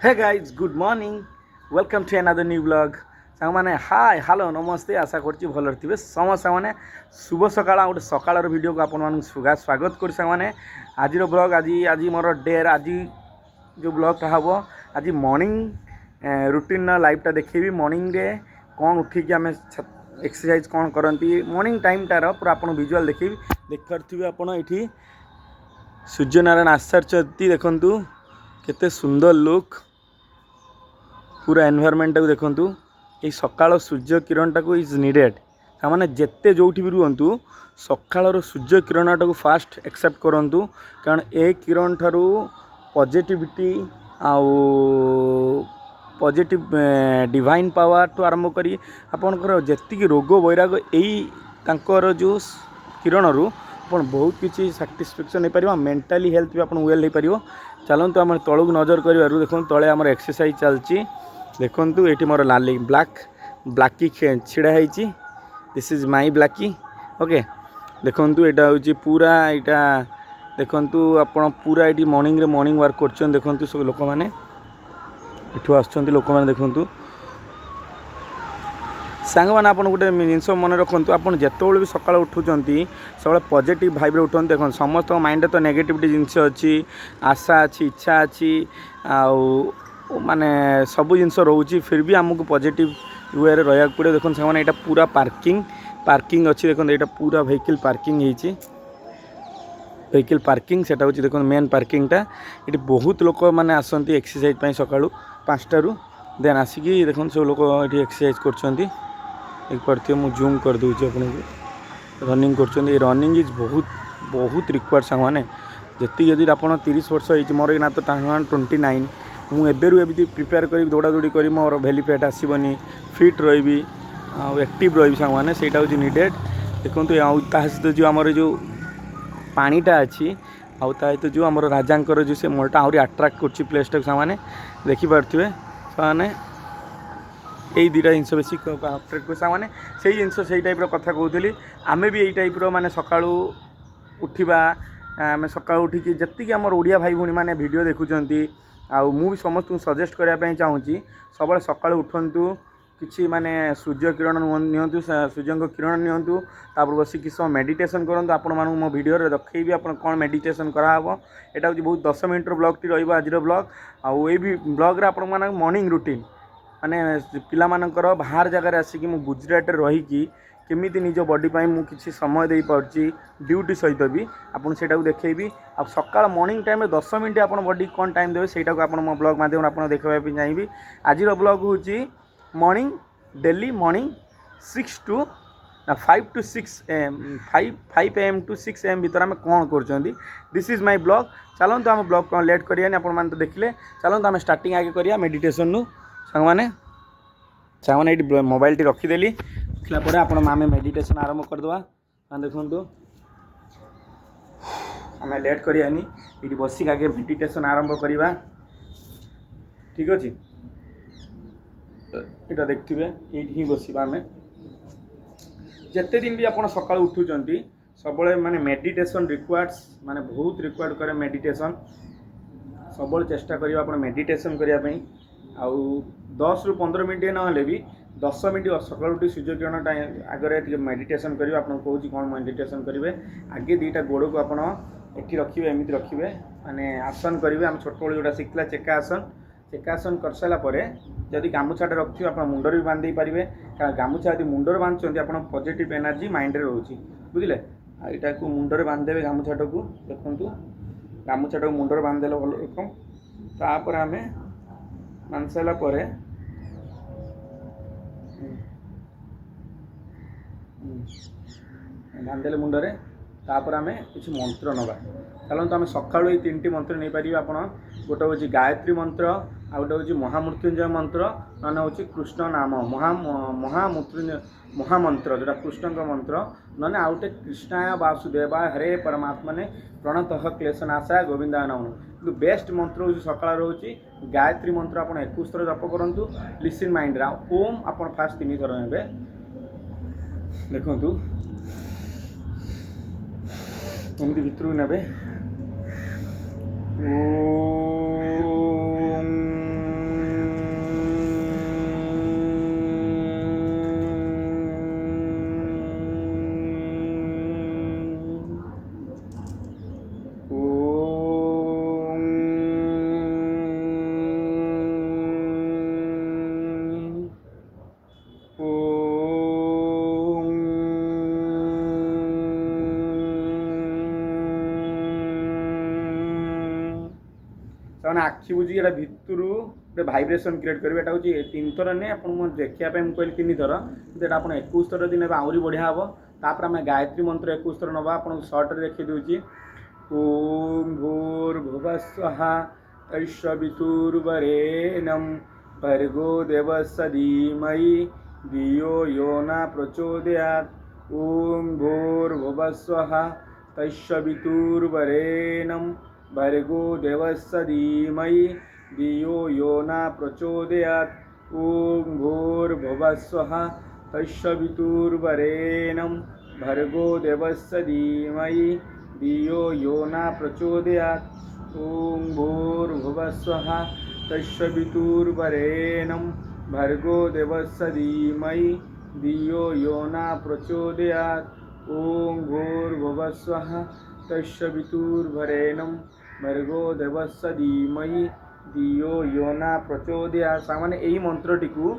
Hey guys, good morning. Welcome to another new vlog. ସାଙ୍ଗମାନେ ହାଏ hello ନମସ୍ତେ ଆଶା କରୁଛି ଭଲରେ ଥିବେ ସମସ୍ତେ ସାଙ୍ଗମାନେ ଶୁଭ ସକାଳ ଗୋଟେ ସକାଳର ଭିଡ଼ିଓକୁ ଆପଣମାନଙ୍କୁ ସ୍ୱାଗତ କରୁଛି ସାଙ୍ଗମାନେ ଆଜିର ବ୍ଲଗ୍ ଆଜି ମୋର ଆଜି ଯେଉଁ ବ୍ଲଗ୍ଟା ହେବ ଆଜି ମର୍ଣ୍ଣିଂ ରୁଟିନ୍ର ଲାଇଫ୍ଟା ଦେଖେଇବି ମର୍ଣ୍ଣିଂରେ କ'ଣ ଉଠିକି ଆମେ ଏକ୍ସରସାଇଜ୍ କ'ଣ କରନ୍ତି ମର୍ଣ୍ଣିଂ ଟାଇମ୍ଟାର ପୁରା ଆପଣ ଭିଜୁଆଲ୍ ଦେଖେଇବି ଦେଖିପାରୁଥିବେ ଆପଣ ଏଇଠି ସୂର୍ଯ୍ୟନାରାୟଣ ଆସାରିଛନ୍ତି ଦେଖନ୍ତୁ କେତେ ସୁନ୍ଦର ଲୁକ୍ पूरा एनवायरमेंट को देखु ये सकाळ सूर्य किरण टाक इज नीडेड ताने जिते जो भी रुहतु सकाळर सूर्य किरण टाक फास्ट एक्सेप्ट करूँ कारण ए किरण ठारू पॉजिटिविटी आउ पॉजिटिव डिवाइन पावर टू आरंभ करी आपणकर जी रोग वैराग यही जो किरण रु आप बहुत किसी साटिस्फैक्शन हो पार मेंटाली हेल्थ भी आप वेल हो पार चलतु आम तलू नजर कर देखो तले आम एक्सरसाइज चलती देखु ये मोर लाली ब्लाकी छिड़ा दिस इज माई ब्लाकी ओके देखु यहाँ हूँ पूरा यहाँ देखु आप पूरा ये मॉर्निंग वर्क कर देखु सब लोक मैंने इठू आसुँच लोक मैंने देखु सांग मैंने आप गोटे जिनस मन रखु आप जिते भी सका उठुंट सब पॉजिटिव भाइब उठते देख समस्त माइंड तो नेगेटिविटी जिनस अच्छी आशा अच्छी इच्छा अच्छी आउ माने सब जिनस रोचे फिर भी आमको पॉजिटिव वे रहा पड़े देखो से यहाँ पूरा पार्किंग अच्छी देखो यहाँ पूरा व्हीकल पार्किंग व्हीकल पार्किंग से हूँ देखो मेन पार्किंगटा ये बहुत लोक मैंने आसती एक्सरसाइज सका 5टार देन आसिकी देखो सब लोग ये एक्सरसाइज कर मुझे जूम कर दूसरी आपको रनिंग कर रनिंग इज बहुत बहुत रिक्वायर्ड सांग मैंने जी जदि आप 30 वर्ष हो मोर ना तो 29 मुझे प्रिपेयर कर दौड़ा दौड़ी कर मोर बेली फैट आसबनी फिट रही एक्टिव रही सांग मैंने से हूँ नीडेड देखो सहित जो आमर जो पानीटा अच्छी आउ सहित जो आम राजांकर जो से मोटा आहरी आट्राक्ट कर प्लेसटा से देखिपे से यही दुटा जिन बेस अट्राक्ट कर मैंने से जिन से टाइप कथा कहती आम भी यही टाइप माने सका उठा आम सका उठिकी जी आम ओडिया भाई भाई मैंने वीडियो देखुं आउ भी समस्त सजेस्ट करने चाहूँगी सब सका उठतु किसी माने सूर्य किरण नियंतु सूर्य किरण नियंतु तापर बस किस समय मेडिटेशन करूँ आपण मानू मो वीडियो देखी आप कौन मेडिटेशन कराव यहाँ हूँ बहुत 10 मिनट ब्लॉग टी आज ब्लॉग आउ ये ब्लॉग आपण मॉर्निंग रूटीन माने पिला मानकर बाहर जगार आसिकी मु गुजरात रहीकि केमिति निज बॉडी पाई मु किसी समय दे पार्ची ड्यूटी सहित भी आपन सेटा को देखैबी आ सकाळ मॉर्निंग टाइम 10 मिनिट आपन बॉडी कोन टाइम देबे सेटा को आपन मो ब्लॉग माध्यम आपन देखबा पे चाहबी आज रो ब्लॉग होची morning daily morning 5 to 6 am to 6 am भीतर आम कौन कर दिस इज माय ब्लॉग चलते आम ब्लॉग कौन लेट करिया आपण माने तो देखले चलते आम स्टार्टिंग आगे करिया मेडिटेशन नु सांग मैंने ये मोबाइल टी रखीदेली रखला आप मेडिटेशन आरंभ करदे देखु आम लेट करानी ये बसिक आगे मेडिटेशन आरंभ करवा ठीक अच्छे यहाँ देखिए ये ही बसवा आम जिते दिन भी आप सका उठुंट सब माने मेडिटेशन रिक्वायर्ड्स माने बहुत रिक्वायर्ड करे मेडिटेशन सब चेष्टा करिए आप मेडिटेशन करने आउ 10 ରୁ 15 मिनट ना भी 10 मिनट सका सूर्य किरण आगे मेडिटेशन करेंगे आपको कौन कौन मेडिटेशन करेंगे आगे दुईटा गोड़ को आप रखिए एमती रखिए माने आसन करेंगे आम छोट बड़े जोटा शिखला चेकासन कर सारापर जदि गामुछाटा रखिए आप मुंडर भी बांधे पारे कारण गामुछा यदि मुंडर बांधुंट आप पॉजिटिव एनर्जी माइंड रे रोचे बुझे यहाँ को मुंडर बांधदेवे गामुछाटा को देखु गामुछाटा को मुंडर बांधदेले भल रकम तापर आम मान सारा बांधेले मुंडरे तापर आम किसी मंत्र नवा चलते आम सका 3टी मंत्र नहीं पारे आप गोटे हूँ गायत्री मंत्र आ गोटे हूँ महामृत्युंजय मंत्र ना हूँ कृष्ण नाम महामंत्र जोटा कृष्ण मंत्र ना आउ गोटे कृष्णाय वासुदेवाय हरे परमात्मने प्रणतः क्लेशनाशाय गोविंदाय नमः कि बेस्ट मंत्र हूँ सकाळ रोचे गायत्री मंत्र आप 21 थर जप करूँ लिसन माइंड ओम आप फास्ट 3 थर ने देखु एमती भितर ने ताने आखि बुझी एटा भितरु गोटे भाइब्रेशन क्रिएट करेंगे। एटा हूँ 3 थर नहीं आपको देखा मुझे कहली 3 थर कि आप 21 थर दिन आहरी बढ़िया हम। तापर आम गायत्री मंत्र 21 थर नवा आपको सर्ट देखी दूची। ओम भूर्भुवस्वः तत्सवितुर्वरेण्यं भर्गो देवस्य धीमहि धियो यो न प्रचोदयात्। ओम भूर्भुवस्वः तत्सवितुर्वरेण्यं भर्गो देवस्य धीमहि धियो यो न प्रचोदयात्। ओम भूर्भुवस्वः तत्सवितुर्वरेण्यं भर्गो देवस्य धीमहि धियो यो न प्रचोदयात्। ओम भूर्भुवस्वः तत्सवितुर्वरेण्यं भर्गो देवस्य धीमहि धियो यो न प्रचोदयात्। ओम भूर्भुवस्वः तत्सवितुर्वरेण्यं भर्गो देवस्य धीमहि धियो यो न प्रचोदयात्। सामान्य यही मंत्रटी को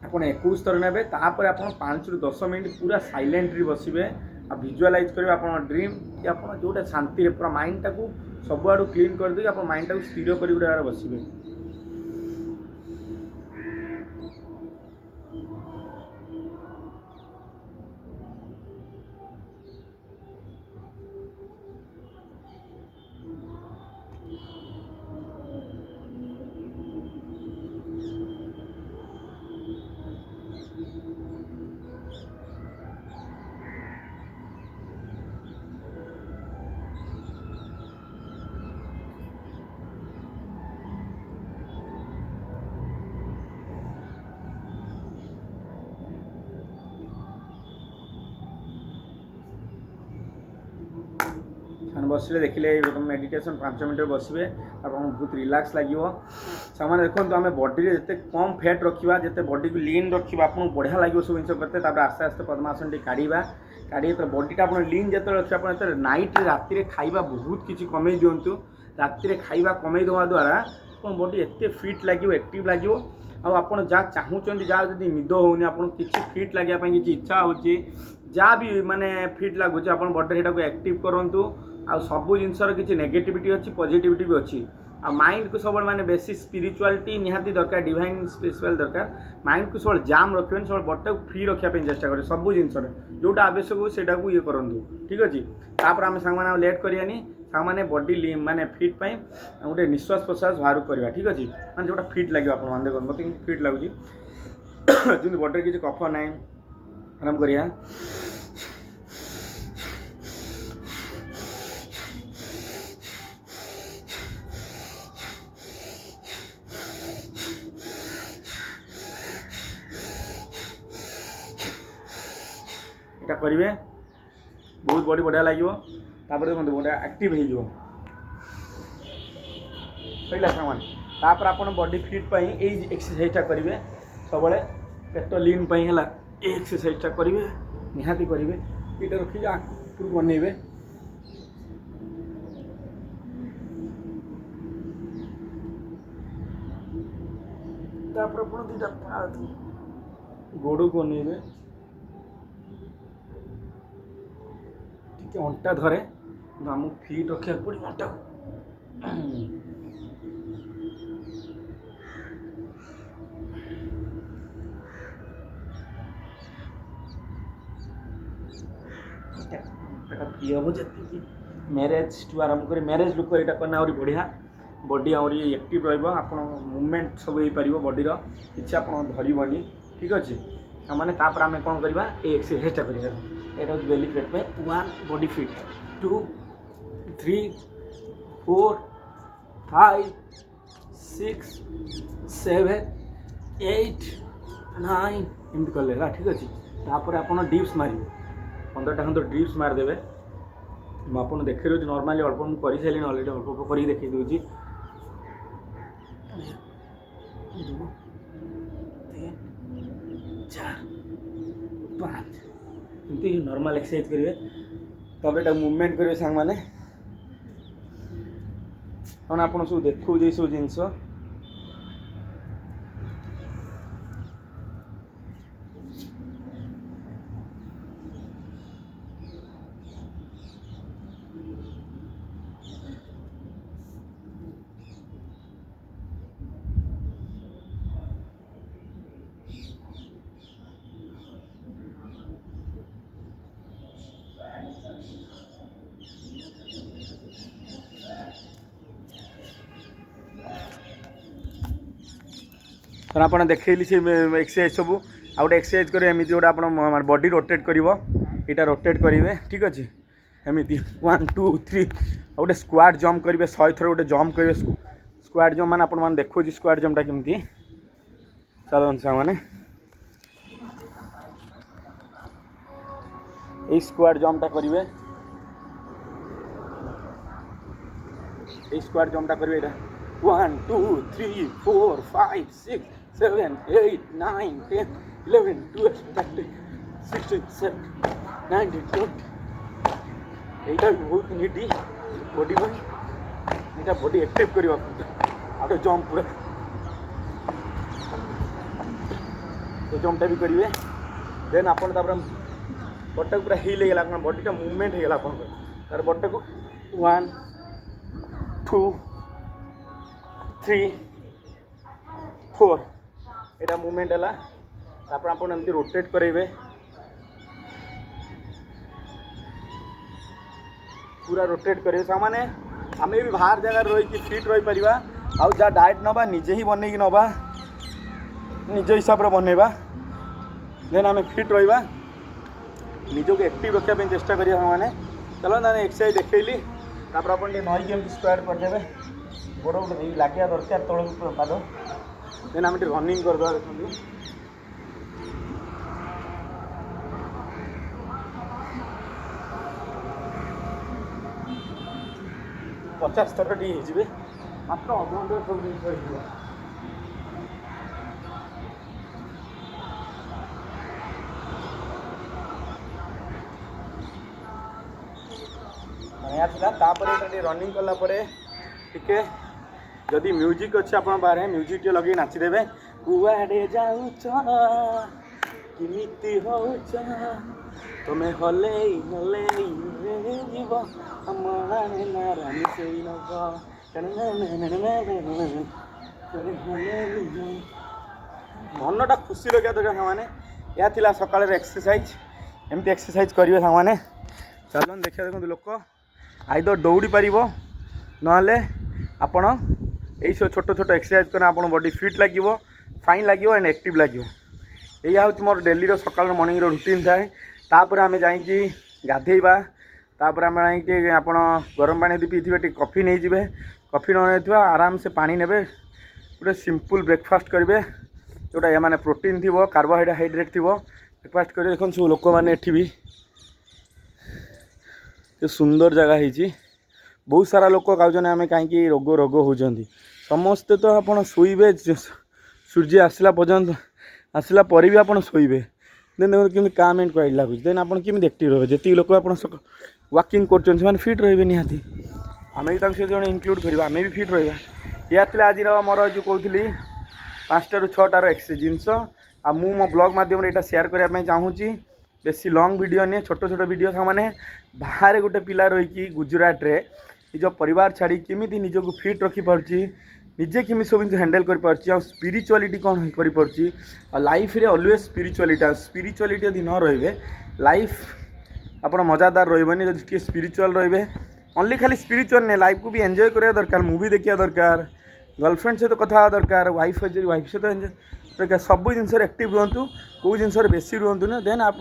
आपन 21 थर नेबे। तापर आपन 5 रु 10 मिनट पूरा साइलेंटली बसिबे आ विजुअलाइज करेंगे आप ड्रीम कि आप जोटा शांति पूरा माइंड टाक सब आड़ क्लीन कर दे आप माइंड टाक स्थिर कर बसबे। बसले देखिले मेडिटेशन 5 मिनट बसबे आपको बहुत रिलैक्स लगे। सामान देखो आम बॉडी रे जिते कम फैट रखा जिते बॉडी को लीन रखा आपको बढ़िया लगे सब जिन करते। आस्ते आस्ते पद्मासन टी काढ़ा काढ़ी बॉडीटा आप लीन जो रखिए आप नाइट राति खाଇବା बहुत किसी कमे दिंतु। राति खाଇବା कमे देवा द्वारा आप बॉडी एत फिट लगे एक्टिव लगे। आप जहाँ चाहूँगी जहाँ जब निद होनी आप किसी फिट लगे कि इच्छा हो जहाँ भी माने फिट लगुच आप बॉडी को एक्टिव करूँ। आ सबू जिनसर किसी नेगेटिविटी अच्छी पॉजिटिविटी भी अच्छी। आ माइंड को सब माने बेसी स्पिरिचुआलिटी निहाती दरकार डिवाइन स्पिरिचुअल दरकार। माइंड को सब जाम रखें सब बॉडी को फ्री रखापी चेष्टा करें सबू जिनसर जोटा आवश्यक हो सेटा को ये करूँ। ठीक अच्छे तापर आम सांग लेट करानी सांग बॉडी माने फिट पाई गोटे निश्वास प्रश्वास बाहर करवा। ठीक अच्छे मैंने जोटा फिट लगे आप मत फिट लगुच जमी बॉडी किसी कफ ना आराम करिया। এটা করিবে बहुत बॉडी बढ़िया लगे। तापर देखो गोटे एक्टिव हो सहीला सामान। तापर आप बॉडी फिट पाई यही एक्सरसाइजटा करेंगे सब पेट लीन पाई है एक्सरसाइजटा करेंगे निहाती करेंगे। ये रखिए आगे बनइबे तापर आप दुटा गोड़ को बनइबे अंटा धरे आमको फिट रखा पड़े अंटा फ्री हम जी मैरेज टू आरंभ कर मैरेज लुक यहाँ करना आहरी बढ़िया बॉडी आहरी एक्टिव रहा मूवमेंट सब हो पार बॉडीर किसी आप धरबनी। ठीक अच्छे मैंने तापर आम कौन करवा एक्सरसाइजटा कर यहाँ बेली पेट पे 1 बॉडी फिट 2 3 4 5 6 7 8 9 एमती कले है। ठीक अच्छे तापर आप डिप्स मारे 15टा खंड डिप्स मारदेवे मुझे देखे दूसरी नॉर्मली अल्प मुझे कर सारे अलरेडी अल्प अल्प कर देखी दूसरी 2 3 4 5 एमती नॉर्मल एक्सरसाइज करेंगे। तब एटा मूवमेंट करेंगे सांग मैंने आप सब देखो सब जिनस तो आप देखली से एक्सरसाइज सब आ गए एक्सरसाइज करेंगे एमती गोटे आप बॉडी रोटेट कर यहाँ रोटेट करेंगे ठीक अच्छे एमती 1 2 3 आ गए स्क्वाड जंप करेंगे 100 थर गोटे जंप करेंगे स्क्वाड जंप मैंने आपने देखो स्क्वाड जंपटा केमती चलो सा मैंने ये स्क्वाड जंपटा करेंगे स्क्वाड जंपटा करेंगे 1 2 3 4 5 6 7 8 9 10 11 12 13 16 17 19 20 এইটা বহুত নিডি বডি ভাই এটা বডি অ্যাক্টিভ করিবা আটো জম্প পুরা तो जम्पटा भी करेंगे देन आप बटा पूरा हिल हो गला बडीटा मुवमेंट हो गला तार बटा को 1 2 3 4 यहाँ मुवमेंट है आप रोटेट करेंगे पूरा रोटेट करेंगे सामाने आम भी बाहर जगह रही फिट रही पार आउ जहाँ डाएट नवा निजे ही बन नवा निज हिसाब से बनवा देन आम फिट रहा निज को एक्टिव रखापी चेष्टा करिए मैंने चलो ना एक्सरसाइज देखली तापर आप नई केमती स्क्वाड करदे गोड़ गोटे लगे दरकार तौक पाद देन आम रनिंग करदे देखते 50 थर टी मात्र अधघंटे सब जिन रनिंग कलापर टिके जदि म्यूजिक अच्छे आप बाहर म्यूजिक टे लगे नाचिदेवे कुआडे जाऊच किमिति होउच तुम्हें हले हले जीव हमारे नारानी से मनटा खुशी रखा दरकार सामाने या थिला सकाळ एक्सरसाइज एमती एक्सरसाइज करेंगे सामाने चलो देखिए देखो लोक आइदर दौड़ी पार ना आपण यही सब छोट छोट एक्सरसाइज करना आप बॉडी फिट लगे फाइन लगे एंड एक्टिव लगे यही हूँ मोर डेली सकाल मॉर्निंग रूटीन थाए तापर आम जाकि गाधेबा तापर आम जाकि आप गरम पानी यदि पीथे कॉफी नहीं जाए कॉफी न आराम से पानी ने गोटे सिंपल ब्रेकफास्ट करेंगे जोटा ये मैंने प्रोटीन थी कार्बोहाइड्रेट थी ब्रेकफास्ट करेंगे देखो सब लोक मैंने भी सुंदर जगह है बहुत सारा लोक कहते आम कहीं रोग रोग होती समस्ते तो आप शोबे सूर्य आसला पर्यंत आसला पर भी आप शोबे देन देखो केमी काम एंड क्वाइट लगुच देन आप एक्टिव रहे जी लोक आप वाकिंग कर फिट रे निहाती आम भी सहित जन इनक्लूड कर आम भी फिट रहा या आज मोर जो कहती 5टा ରୁ 6टार एक्सरसाइज जिनस आ मो ब्लॉग माध्यम यहाँ शेयर करने चाहूँगी बेसी लॉन्ग वीडियो नहीं छोट छोट वीडियो सामाने बाहर गोटे पिला रही गुजरात रे निज परिवार छाड़ी केमी निजक फिट रखिपार्ची निजे केमी सब हैंडल कर स्पिरिचुआलिटी कौन करी लाइफ रे ऑलवेज स्पिरिचुआलिटी यदि न रही लाइफ आप मजादार रही जब स्पिरिचुअल रही ओनली खाली स्पिरिचुअल नहीं लाइफ को भी एंजॉय करा दरकार मूवी देखा दरकार गर्लफ्रेंड सहित कथा दरकार वाइफ सहित एंजॉय सब जिन एक्टिव रुहतु कौ जिन बेसी रुहतु ना देन आप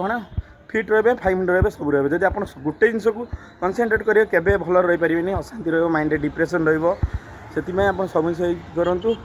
फिट रे फाइन रे सब रे जब आप गोटे जिनस को कनसेंट्रेट करेंगे केबे भल रही पारे अशांति रही माइंड डिप्रेशन रही से सब करूँ।